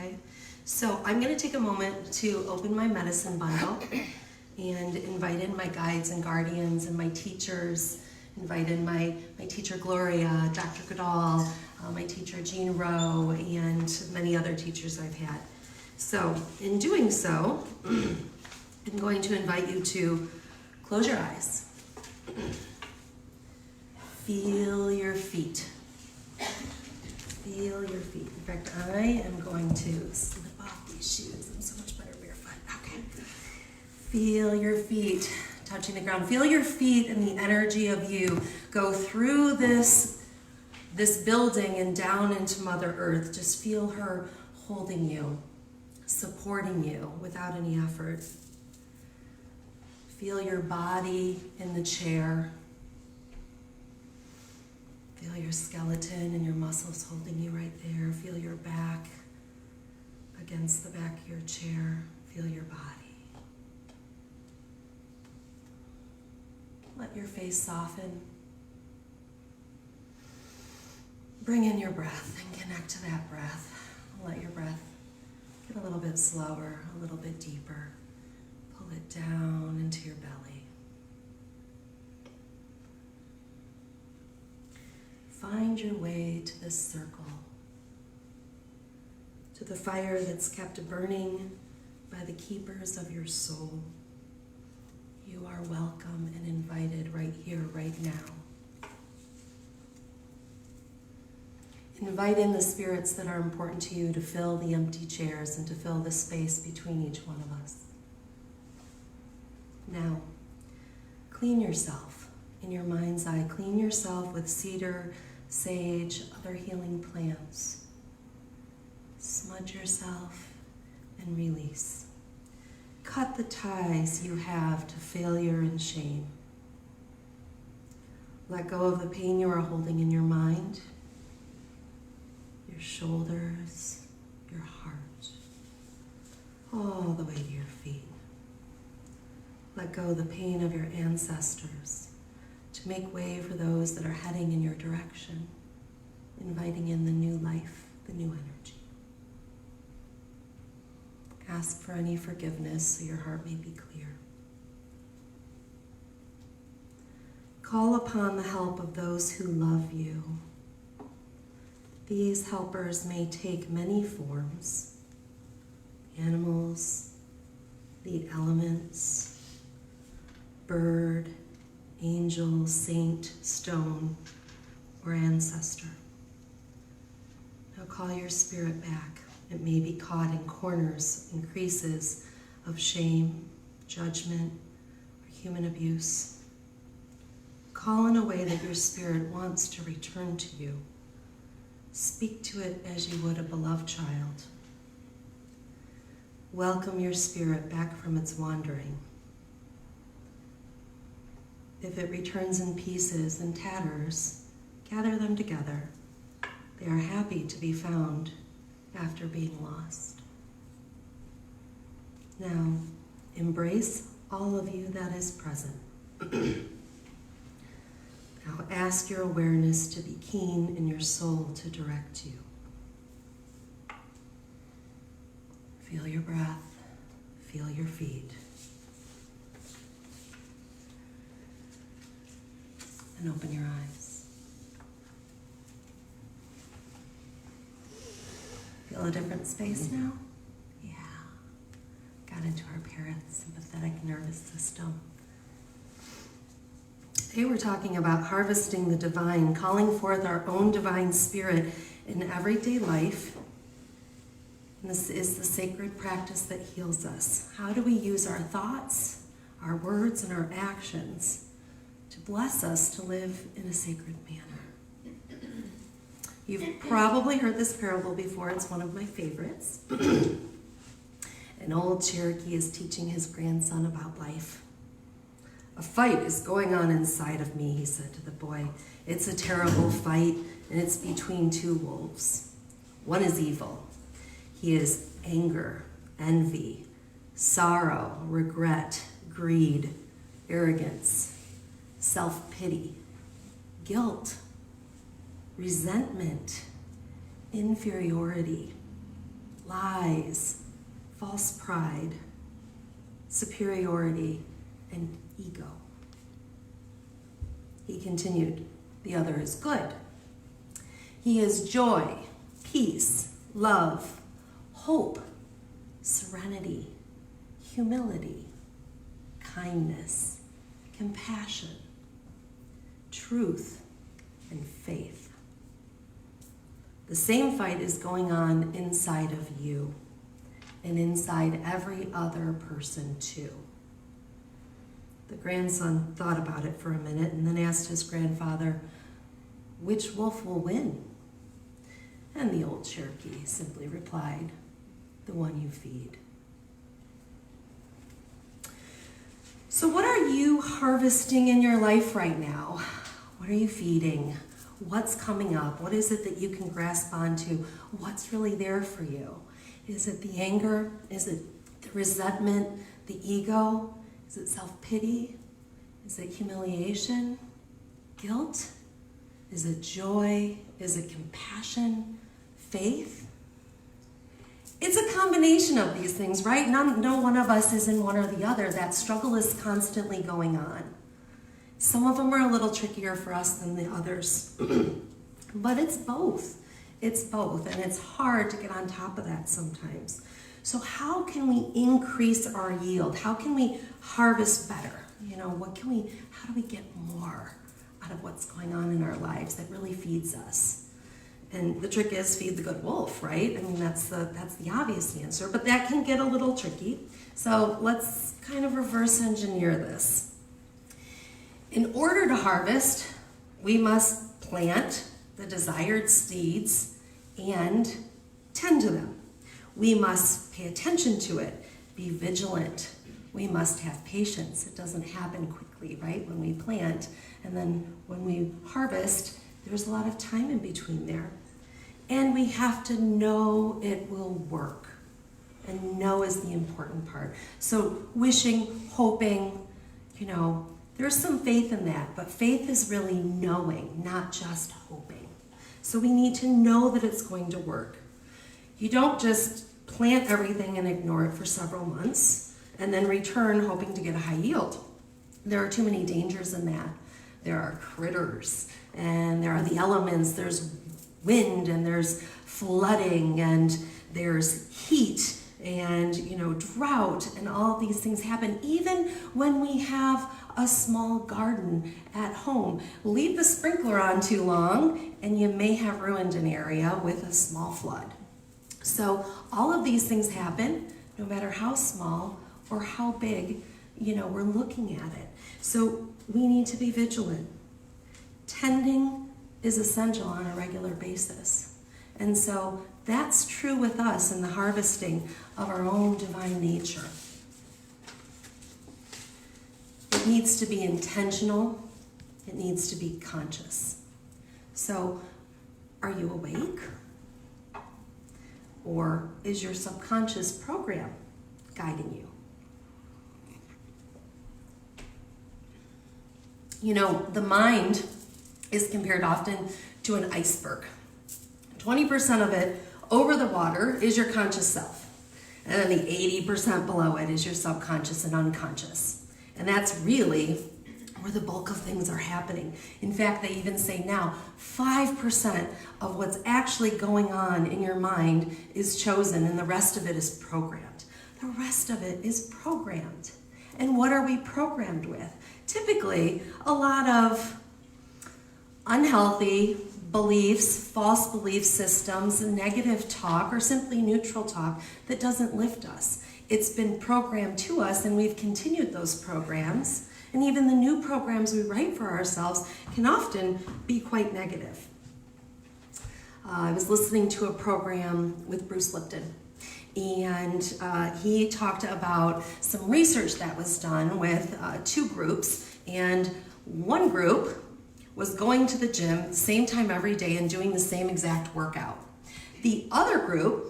okay? So I'm going to take a moment to open my medicine bundle and invite in my guides and guardians and my teachers. Invite in my teacher Gloria, Dr. Goodall, my teacher Jean Rowe, and many other teachers I've had. So in doing so, I'm going to invite you to close your eyes. Feel your feet. Feel your feet. In fact, I am going to slip off these shoes. I'm so much better barefoot. Okay. Feel your feet touching the ground. Feel your feet and the energy of you go through this building and down into Mother Earth. Just feel her holding you, supporting you without any effort. Feel your body in the chair. Feel your skeleton and your muscles holding you right there. Feel your back against the back of your chair. Feel your body. Let your face soften. Bring in your breath and connect to that breath. Let your breath get a little bit slower, a little bit deeper. Pull it down into your belly. Find your way to this circle, to the fire that's kept burning by the keepers of your soul. You are welcome and invited right here, right now. Invite in the spirits that are important to you to fill the empty chairs and to fill the space between each one of us. Now, clean yourself in your mind's eye. Clean yourself with cedar, sage, other healing plants. Smudge yourself and release. Cut the ties you have to failure and shame. Let go of the pain you are holding in your mind, your shoulders, your heart, all the way to your feet. Let go of the pain of your ancestors to make way for those that are heading in your direction, inviting in the new life, the new energy. Ask for any forgiveness so your heart may be clear. Call upon the help of those who love you. These helpers may take many forms: animals, the elements, bird, angel, saint, stone, or ancestor. Now call your spirit back. It may be caught in corners and creases of shame, judgment, or human abuse. Call in a way that your spirit wants to return to you. Speak to it as you would a beloved child. Welcome your spirit back from its wandering. If it returns in pieces and tatters, gather them together. They are happy to be found after being lost. Now, embrace all of you that is present. Now ask your awareness to be keen and your soul to direct you. Feel your breath, feel your feet. And open your eyes. Feel a different space now? Yeah. Got into our parasympathetic nervous system. Today we're talking about harvesting the divine, calling forth our own divine spirit in everyday life. And this is the sacred practice that heals us. How do we use our thoughts, our words, and our actions to bless us to live in a sacred manner? You've probably heard this parable before. It's one of my favorites. An old Cherokee is teaching his grandson about life. "A fight is going on inside of me," he said to the boy. "It's a terrible fight, and it's between two wolves. One is evil. He is anger, envy, sorrow, regret, greed, arrogance, self-pity, guilt, resentment, inferiority, lies, false pride, superiority, and ego. He continued, the other is good. He is joy, peace, love, hope, serenity, humility, kindness, compassion, truth, and faith. The same fight is going on inside of you and inside every other person too. The grandson thought about it for a minute and then asked his grandfather, which wolf will win? And the old Cherokee simply replied, the one you feed. So what are you harvesting in your life right now? What are you feeding? What's coming up? What is it that you can grasp onto? What's really there for you? Is it the anger? Is it the resentment? The ego? Is it self-pity? Is it humiliation? Guilt? Is it joy? Is it compassion? Faith? It's a combination of these things, right? No one of us is in one or the other. That struggle is constantly going on. Some of them are a little trickier for us than the others. But it's both. It's both, and it's hard to get on top of that sometimes. So how can we increase our yield? How can we harvest better? How do we get more out of what's going on in our lives that really feeds us? And the trick is feed the good wolf, right? I mean, that's the obvious answer, but that can get a little tricky. So let's kind of reverse engineer this. In order to harvest, we must plant the desired seeds and tend to them. We must pay attention to it, be vigilant. We must have patience. It doesn't happen quickly, right? When we plant, and then when we harvest, there's a lot of time in between there. And we have to know it will work. And know is the important part. So wishing, hoping, there's some faith in that, but faith is really knowing, not just hoping. So we need to know that it's going to work. You don't just plant everything and ignore it for several months and then return hoping to get a high yield. There are too many dangers in that. There are critters, and there are the elements. There's wind, and there's flooding, and there's heat, and drought, and all these things happen even when we have a small garden at home. Leave the sprinkler on too long and you may have ruined an area with a small flood. So all of these things happen no matter how small or how big we're looking at it. So we need to be vigilant. Tending is essential on a regular basis. And so that's true with us in the harvesting of our own divine nature. It needs to be intentional. It needs to be conscious. So, are you awake? Or is your subconscious program guiding you? The mind is compared often to an iceberg. 20% of it over the water is your conscious self. And then the 80% below it is your subconscious and unconscious. And that's really where the bulk of things are happening. In fact, they even say now 5% of what's actually going on in your mind is chosen and the rest of it is programmed. The rest of it is programmed. And what are we programmed with? Typically, a lot of unhealthy beliefs, false belief systems, negative talk, or simply neutral talk that doesn't lift us. It's been programmed to us, and we've continued those programs. And even the new programs we write for ourselves can often be quite negative. I was listening to a program with Bruce Lipton, and he talked about some research that was done with two groups, and one group was going to the gym same time every day and doing the same exact workout. The other group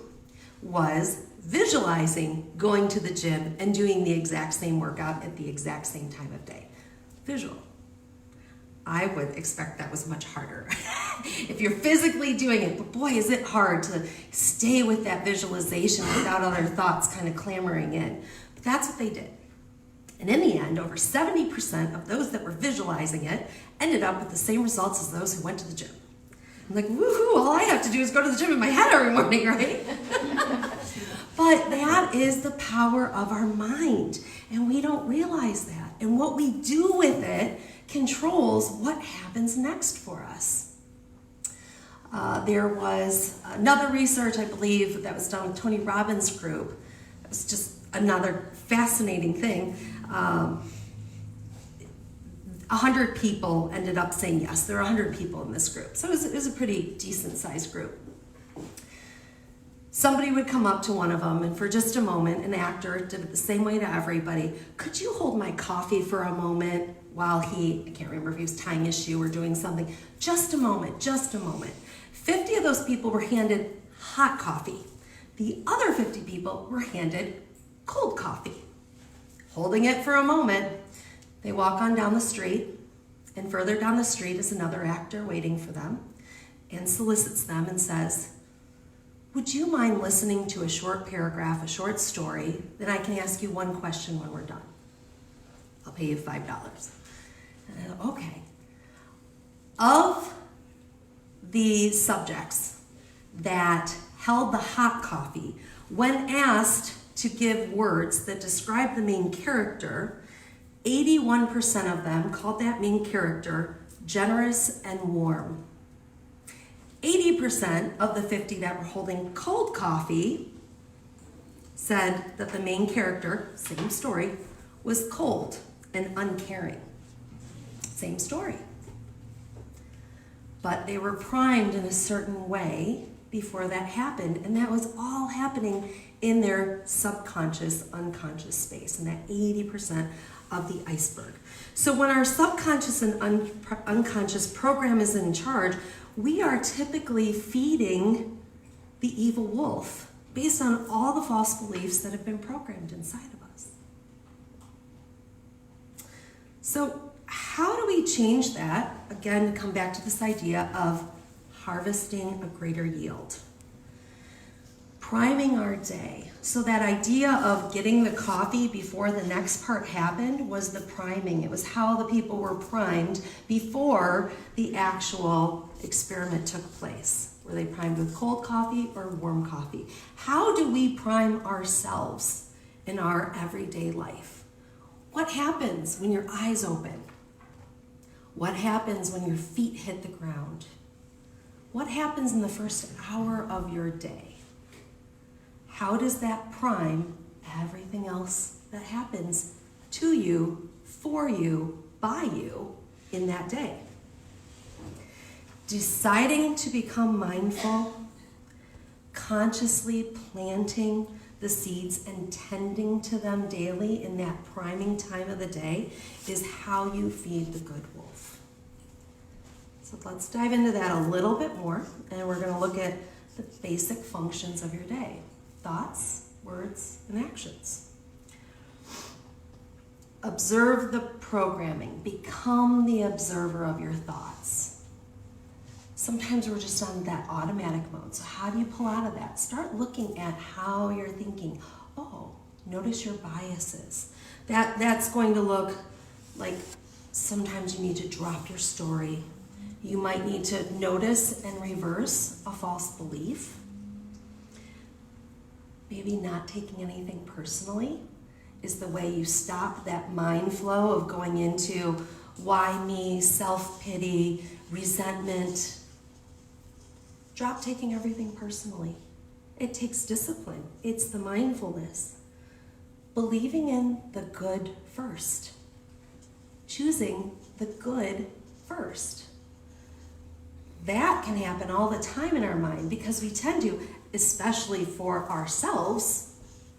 was visualizing going to the gym and doing the exact same workout at the exact same time of day. Visual. I would expect that was much harder. If you're physically doing it, but boy, is it hard to stay with that visualization without other thoughts kind of clamoring in. But that's what they did. And in the end, over 70% of those that were visualizing it ended up with the same results as those who went to the gym. I'm like, woohoo, all I have to do is go to the gym in my head every morning, right? But that is the power of our mind, and we don't realize that. And what we do with it controls what happens next for us. There was another research, I believe, that was done with Tony Robbins' group. It was just another fascinating thing. 100 people ended up saying yes. There were 100 people in this group. So it was a pretty decent sized group. Somebody would come up to one of them, and for just a moment, an actor did it the same way to everybody. Could you hold my coffee for a moment while I can't remember if he was tying his shoe or doing something. Just a moment, just a moment. 50 of those people were handed hot coffee. The other 50 people were handed cold coffee. Holding it for a moment, they walk on down the street, and further down the street is another actor waiting for them and solicits them and says, would you mind listening to a short paragraph, a short story? Then I can ask you one question when we're done. I'll pay you $5. And I go, okay. Of the subjects that held the hot coffee, when asked to give words that describe the main character, 81% of them called that main character generous and warm. 80% of the 50 that were holding cold coffee said that the main character, same story, was cold and uncaring. Same story. But they were primed in a certain way before that happened, and that was all happening in their subconscious, unconscious space, and that 80% of the iceberg. So when our subconscious and unconscious program is in charge, we are typically feeding the evil wolf based on all the false beliefs that have been programmed inside of us. So how do we change that? Again, to come back to this idea of harvesting a greater yield. Priming our day. So that idea of getting the coffee before the next part happened was the priming. It was how the people were primed before the actual experiment took place. Were they primed with cold coffee or warm coffee? How do we prime ourselves in our everyday life? What happens when your eyes open? What happens when your feet hit the ground? What happens in the first hour of your day? How does that prime everything else that happens to you, for you, by you in that day? Deciding to become mindful, consciously planting the seeds and tending to them daily in that priming time of the day is how you feed the good wolf. So let's dive into that a little bit more, and we're going to look at the basic functions of your day. Thoughts, words, and actions. Observe the programming. Become the observer of your thoughts. Sometimes we're just on that automatic mode. So how do you pull out of that? Start looking at how you're thinking. Oh, notice your biases. That's going to look like sometimes you need to drop your story. You might need to notice and reverse a false belief. Maybe not taking anything personally is the way you stop that mind flow of going into why me, self-pity, resentment. Drop taking everything personally. It takes discipline. It's the mindfulness. Believing in the good first. Choosing the good first. That can happen all the time in our mind because we tend to, especially for ourselves,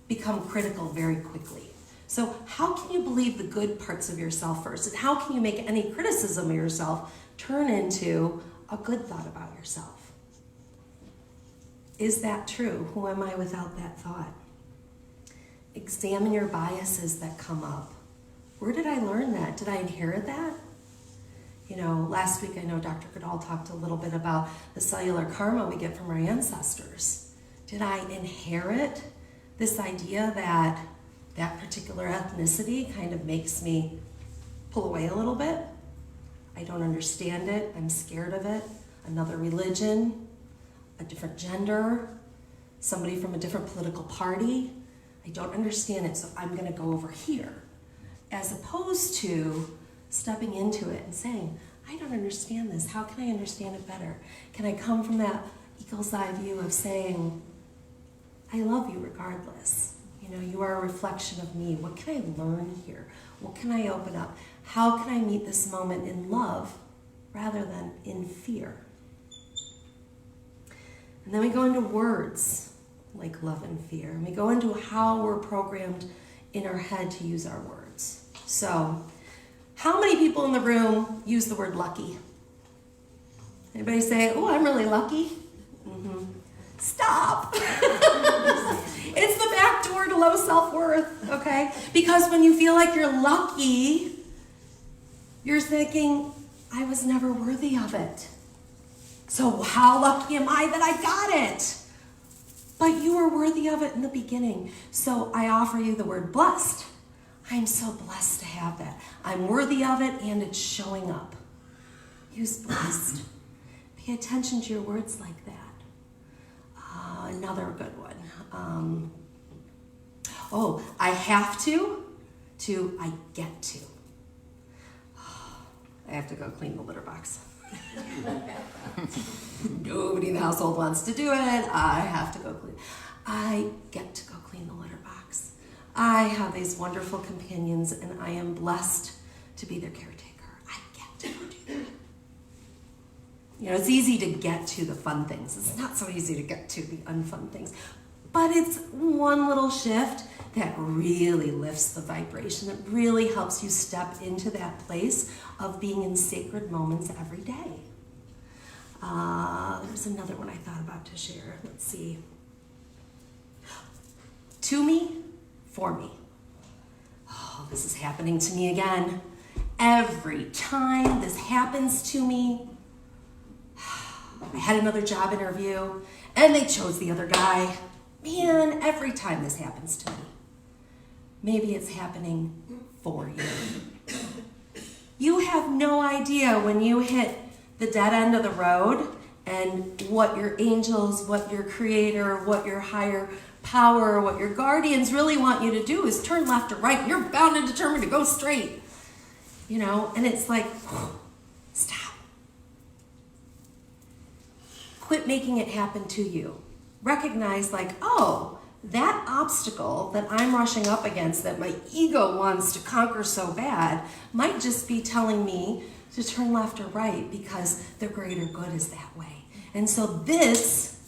become critical very quickly. So how can you believe the good parts of yourself first? And how can you make any criticism of yourself turn into a good thought about yourself? Is that true? Who am I without that thought? Examine your biases that come up. Where did I learn that? Did I inherit that? Last week I know Dr. Goodall talked a little bit about the cellular karma we get from our ancestors. Did I inherit this idea that that particular ethnicity kind of makes me pull away a little bit? I don't understand it. I'm scared of it. Another religion, a different gender, somebody from a different political party. I don't understand it, so I'm going to go over here. As opposed to stepping into it and saying, I don't understand this. How can I understand it better? Can I come from that eagle's eye view of saying, I love you regardless. You are a reflection of me. What can I learn here? What can I open up? How can I meet this moment in love rather than in fear? And then we go into words like love and fear. And we go into how we're programmed in our head to use our words. So, how many people in the room use the word lucky? Anybody say, oh, I'm really lucky? Mm-hmm. Stop. It's the back door to low self-worth, okay? Because when you feel like you're lucky, you're thinking, I was never worthy of it. So how lucky am I that I got it? But you were worthy of it in the beginning. So I offer you the word blessed. I'm so blessed to have that. I'm worthy of it and it's showing up. Use blessed. Pay attention to your words like that. Another good one. I have to I get to. I have to go clean the litter box. Nobody in the household wants to do it. I have to go clean. I get to go clean the litter box. I have these wonderful companions and I am blessed to be their caretaker. I get to go do that. It's easy to get to the fun things. It's not so easy to get to the unfun things. But it's one little shift that really lifts the vibration, that really helps you step into that place of being in sacred moments every day. There's another one I thought about to share. Let's see. To me, for me. Oh, this is happening to me again. Every time this happens to me, I had another job interview and they chose the other guy. Man, every time this happens to me. Maybe it's happening for you. You have no idea when you hit the dead end of the road and what your angels, what your creator, what your higher power, what your guardians really want you to do is turn left or right. You're bound and determined to go straight. And it's like, stop. Quit making it happen to you. Recognize that obstacle that I'm rushing up against that my ego wants to conquer so bad might just be telling me to turn left or right because the greater good is that way. And so this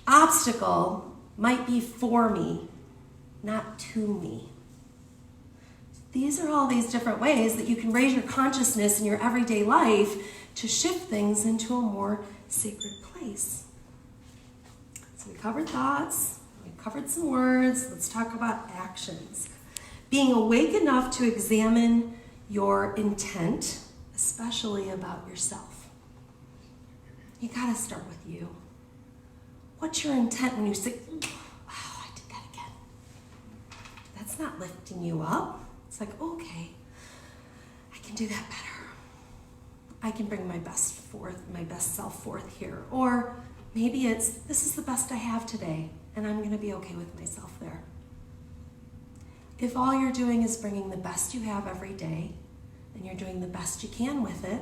obstacle might be for me, not to me. These are all these different ways that you can raise your consciousness in your everyday life to shift things into a more sacred place. So we covered thoughts, we covered some words, let's talk about actions. Being awake enough to examine your intent, especially about yourself. You gotta start with you. What's your intent when you say, oh, I did that again? That's not lifting you up. It's like, okay, I can do that better. I can bring my best self forth here. Or maybe it's, this is the best I have today, and I'm gonna be okay with myself there. If all you're doing is bringing the best you have every day, and you're doing the best you can with it,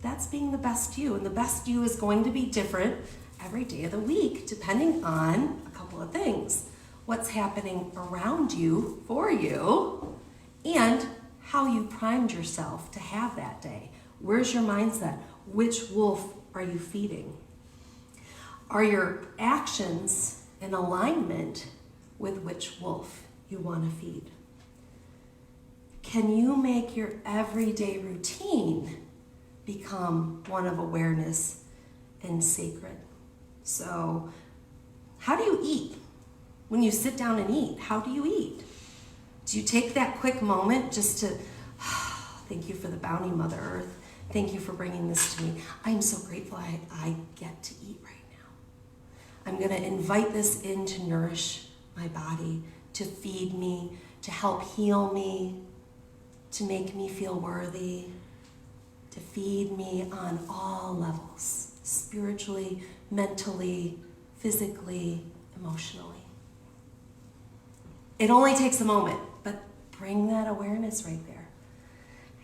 that's being the best you. And the best you is going to be different every day of the week, depending on a couple of things. What's happening around you, for you, and how you primed yourself to have that day. Where's your mindset? Which wolf are you feeding? Are your actions in alignment with which wolf you want to feed? Can you make your everyday routine become one of awareness and sacred? So, how do you eat? When you sit down and eat, how do you eat? Do you take that quick moment just to, thank you for the bounty, Mother Earth. Thank you for bringing this to me. I'm so grateful I get to eat right now. I'm going to invite this in to nourish my body, to feed me, to help heal me, to make me feel worthy, to feed me on all levels, spiritually, mentally, physically, emotionally. It only takes a moment, but bring that awareness right there.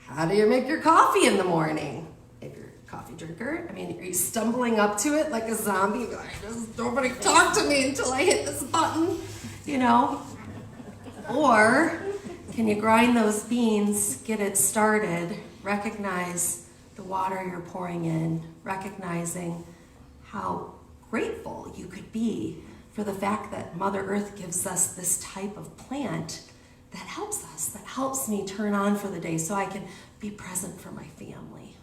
How do you make your coffee in the morning? If you're a coffee drinker, are you stumbling up to it like a zombie? Like, nobody talk to me until I hit this button, Or can you grind those beans, get it started, recognize the water you're pouring in, recognizing how grateful you could be for the fact that Mother Earth gives us this type of plant that helps us, that helps me turn on for the day so I can be present for my family.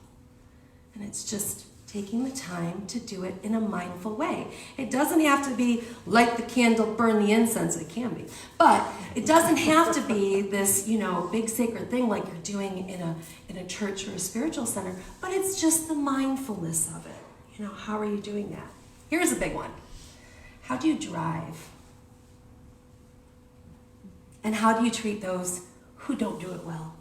And it's just taking the time to do it in a mindful way. It doesn't have to be light the candle, burn the incense. It can be. But it doesn't have to be this, big sacred thing like you're doing in a church or a spiritual center. But it's just the mindfulness of it. How are you doing that? Here's a big one. How do you drive? And how do you treat those who don't do it well?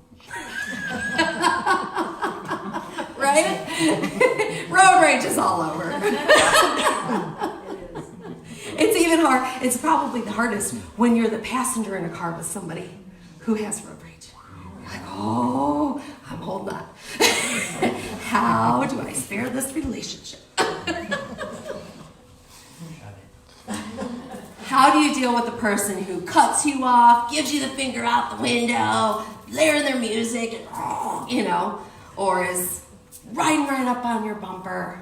Right? Road rage is all over. It's even hard. It's probably the hardest when you're the passenger in a car with somebody who has road rage. You're like, oh, I'm holding on. How do I spare this relationship? How do you deal with the person who cuts you off, gives you the finger out the window, blaring their music, and, or is riding right up on your bumper?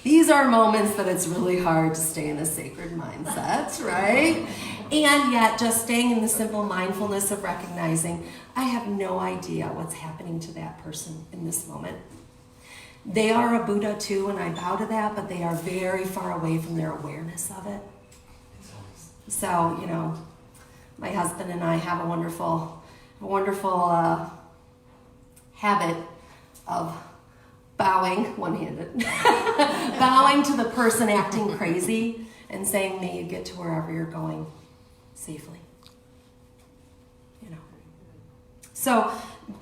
These are moments that it's really hard to stay in a sacred mindset, right? And yet just staying in the simple mindfulness of recognizing, I have no idea what's happening to that person in this moment. They are a Buddha too, and I bow to that, but they are very far away from their awareness of it. So, my husband and I have a wonderful habit of bowing, one-handed, bowing to the person acting crazy and saying, may you get to wherever you're going safely. So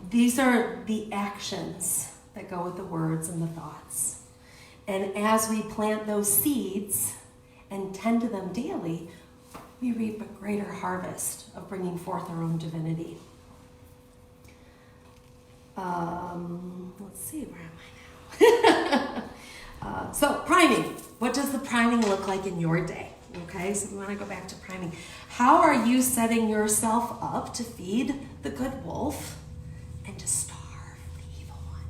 these are the actions that go with the words and the thoughts. And as we plant those seeds and tend to them daily, we reap a greater harvest of bringing forth our own divinity. Let's see, where am I now? So priming. What does the priming look like in your day? Okay, so we want to go back to priming. How are you setting yourself up to feed the good wolf and to starve the evil one?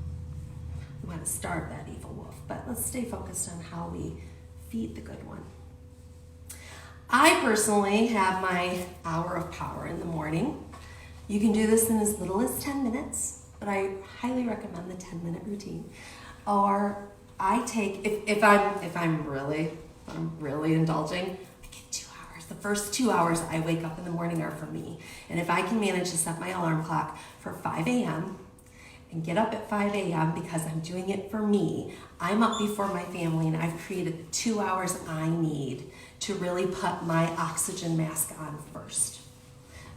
We want to starve that evil wolf, but let's stay focused on how we feed the good one. I personally have my hour of power in the morning. You can do this in as little as 10 minutes, but I highly recommend the 10-minute routine. Or I take, if I'm really indulging, I get 2 hours. The first 2 hours I wake up in the morning are for me. And if I can manage to set my alarm clock for 5 a.m. and get up at 5 a.m. because I'm doing it for me, I'm up before my family and I've created the 2 hours I need to really put my oxygen mask on first.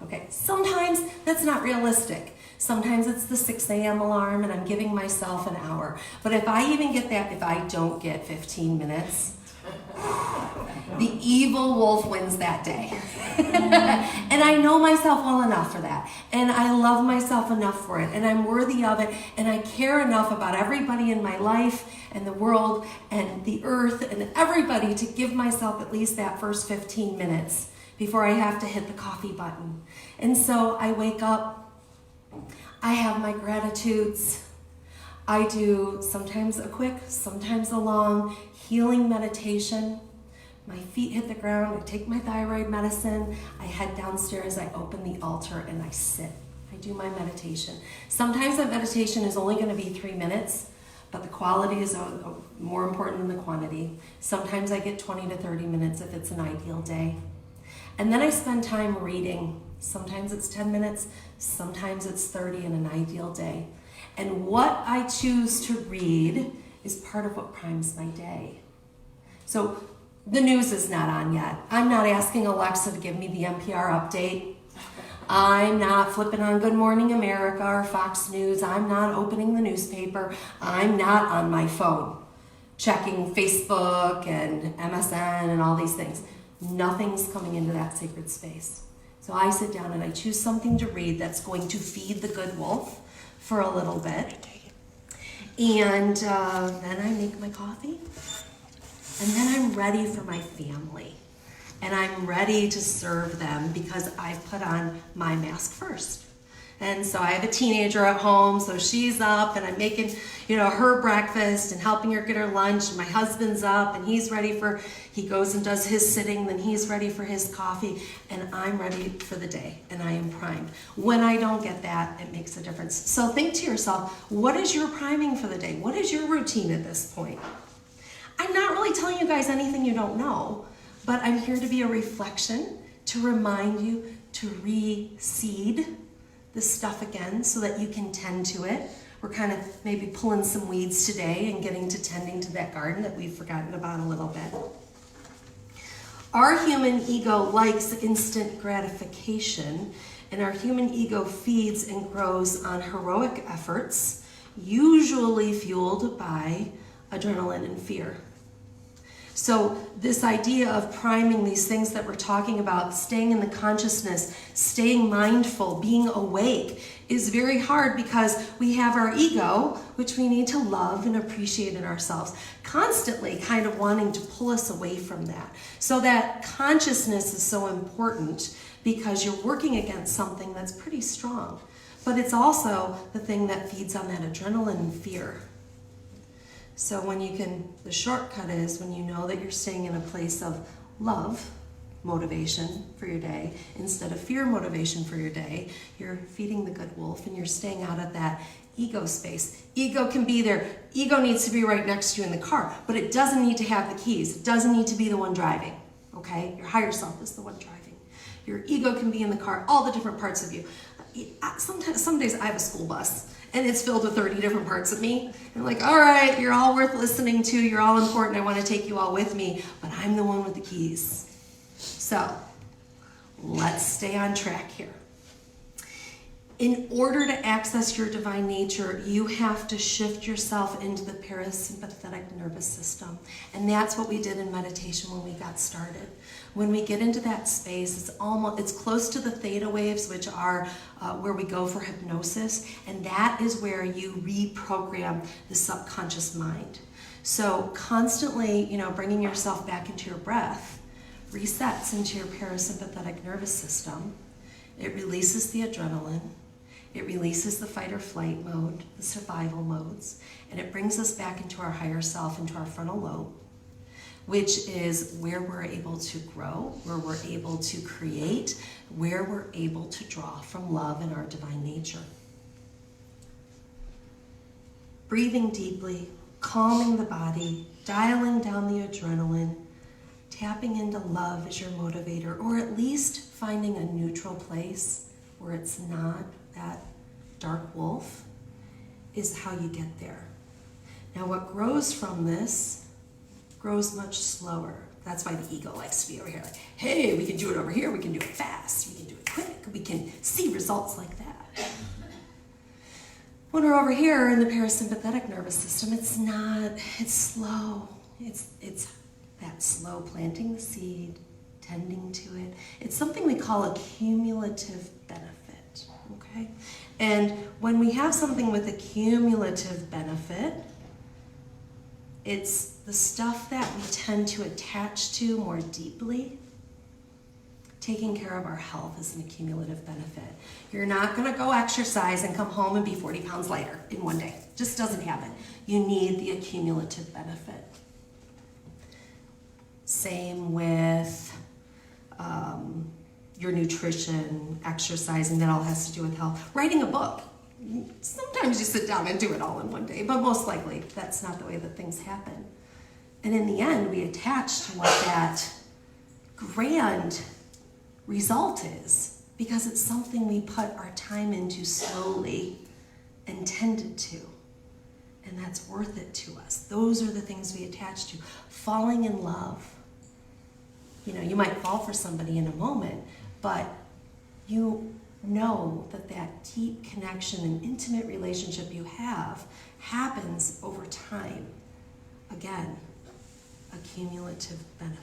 Okay, sometimes that's not realistic. Sometimes it's the 6 a.m. alarm and I'm giving myself an hour. But if I even get that, if I don't get 15 minutes, the evil wolf wins that day. And I know myself well enough for that. And I love myself enough for it. And I'm worthy of it. And I care enough about everybody in my life and the world and the earth and everybody to give myself at least that first 15 minutes before I have to hit the coffee button. And so I wake up. I have my gratitudes. I do sometimes a quick, sometimes a long healing meditation. My feet hit the ground. I take my thyroid medicine. I head downstairs. I open the altar and I sit. I do my meditation. Sometimes that meditation is only going to be 3 minutes, but the quality is more important than the quantity. Sometimes I get 20 to 30 minutes if it's an ideal day. And then I spend time reading. Sometimes it's 10 minutes, sometimes it's 30 in an ideal day. And what I choose to read is part of what primes my day. So the news is not on yet. I'm not asking Alexa to give me the NPR update. I'm not flipping on Good Morning America or Fox News. I'm not opening the newspaper. I'm not on my phone checking Facebook and MSN and all these things. Nothing's coming into that sacred space. So I sit down and I choose something to read that's going to feed the good wolf for a little bit. And then I make my coffee. And then I'm ready for my family. And I'm ready to serve them because I've put on my mask first. And so I have a teenager at home, so she's up and I'm making, her breakfast and helping her get her lunch. And my husband's up and he goes and does his sitting, then he's ready for his coffee, and I'm ready for the day and I am primed. When I don't get that, it makes a difference. So think to yourself, what is your priming for the day? What is your routine at this point? I'm not really telling you guys anything you don't know, but I'm here to be a reflection, to remind you to reseed this stuff again so that you can tend to it. We're kind of maybe pulling some weeds today and getting to tending to that garden that we've forgotten about a little bit. Our human ego likes instant gratification, and our human ego feeds and grows on heroic efforts, usually fueled by adrenaline and fear. So this idea of priming these things that we're talking about, staying in the consciousness, staying mindful, being awake, is very hard because we have our ego, which we need to love and appreciate in ourselves, constantly kind of wanting to pull us away from that. So that consciousness is so important because you're working against something that's pretty strong. But it's also the thing that feeds on that adrenaline and fear. So the shortcut is when you know that you're staying in a place of love motivation for your day instead of fear motivation for your day, you're feeding the good wolf and you're staying out of that ego space. Ego can be there. Ego needs to be right next to you in the car, but it doesn't need to have the keys. It doesn't need to be the one driving, okay? Your higher self is the one driving. Your ego can be in the car, all the different parts of you. Some days I have a school bus and it's filled with 30 different parts of me. And I'm like, all right, you're all worth listening to. You're all important. I want to take you all with me, but I'm the one with the keys. So let's stay on track here. In order to access your divine nature, you have to shift yourself into the parasympathetic nervous system. And that's what we did in meditation when we got started. When we get into that space, it's close to the theta waves, which are where we go for hypnosis. And that is where you reprogram the subconscious mind. So constantly, bringing yourself back into your breath resets into your parasympathetic nervous system. It releases the adrenaline. It releases the fight or flight mode, the survival modes, and it brings us back into our higher self, into our frontal lobe, which is where we're able to grow, where we're able to create, where we're able to draw from love and our divine nature. Breathing deeply, calming the body, dialing down the adrenaline, tapping into love as your motivator, or at least finding a neutral place where it's not that dark wolf, is how you get there. Now what grows from this grows much slower. That's why the ego likes to be over here like, hey, we can do it over here, we can do it fast, we can do it quick, we can see results like that. When we're over here in the parasympathetic nervous system, it's slow. It's that slow planting the seed, tending to it. It's something we call a cumulative benefit, okay? And when we have something with a cumulative benefit, it's the stuff that we tend to attach to more deeply. Taking care of our health is an cumulative benefit. You're not gonna go exercise and come home and be 40 pounds lighter in one day. Just doesn't happen. You need the accumulative benefit. Same with your nutrition, exercising, that all has to do with health. Writing a book. Sometimes you sit down and do it all in one day, but most likely that's not the way that things happen. And in the end, we attach to what that grand result is because it's something we put our time into slowly and tended to. And that's worth it to us. Those are the things we attach to. Falling in love. You know, you might fall for somebody in a moment, but you know that that deep connection and intimate relationship you have happens over time. Again, a cumulative benefit.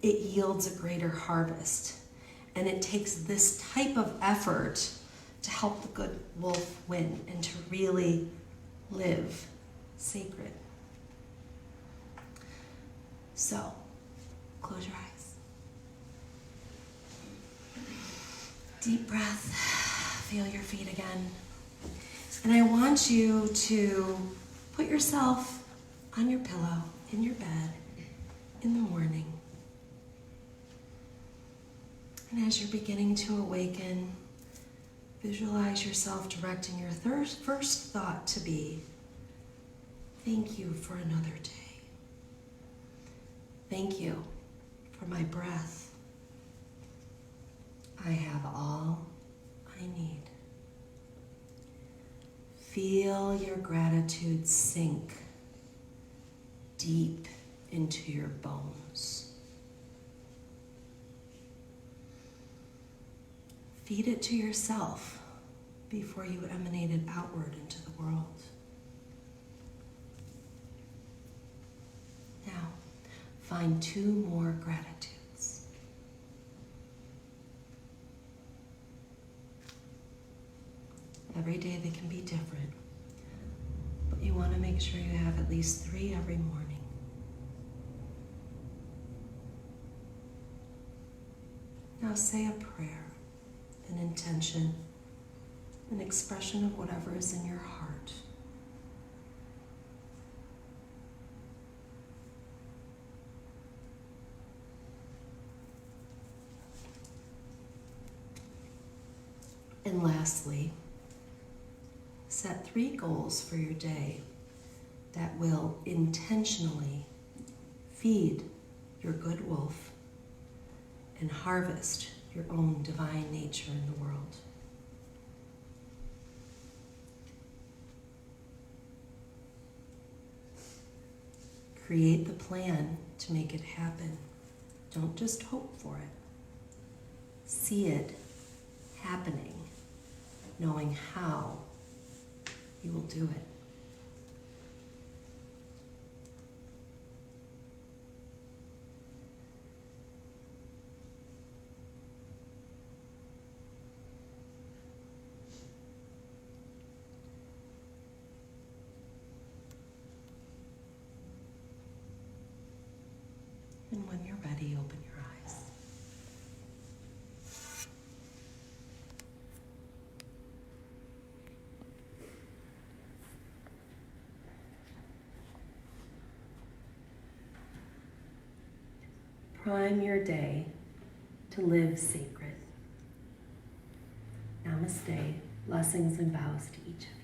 It yields a greater harvest, and it takes this type of effort to help the good wolf win and to really live sacred. So, close your eyes. Deep breath. Feel your feet again. And I want you to put yourself on your pillow, in your bed, in the morning. And as you're beginning to awaken, visualize yourself directing your first thought to be, thank you for another day. Thank you for my breath. I have all I need. Feel your gratitude sink deep into your bones. Feed it to yourself before you emanate it outward into the world. Now, find 2 more gratitudes. Every day they can be different, but you want to make sure you have at least 3 every morning. Now say a prayer, an intention, an expression of whatever is in your heart. And lastly, set 3 goals for your day that will intentionally feed your good wolf and harvest your own divine nature in the world. Create the plan to make it happen. Don't just hope for it. See it happening, knowing how you will do it. And when you're ready, open your eyes. Prime your day to live sacred. Namaste. Blessings and vows to each of you.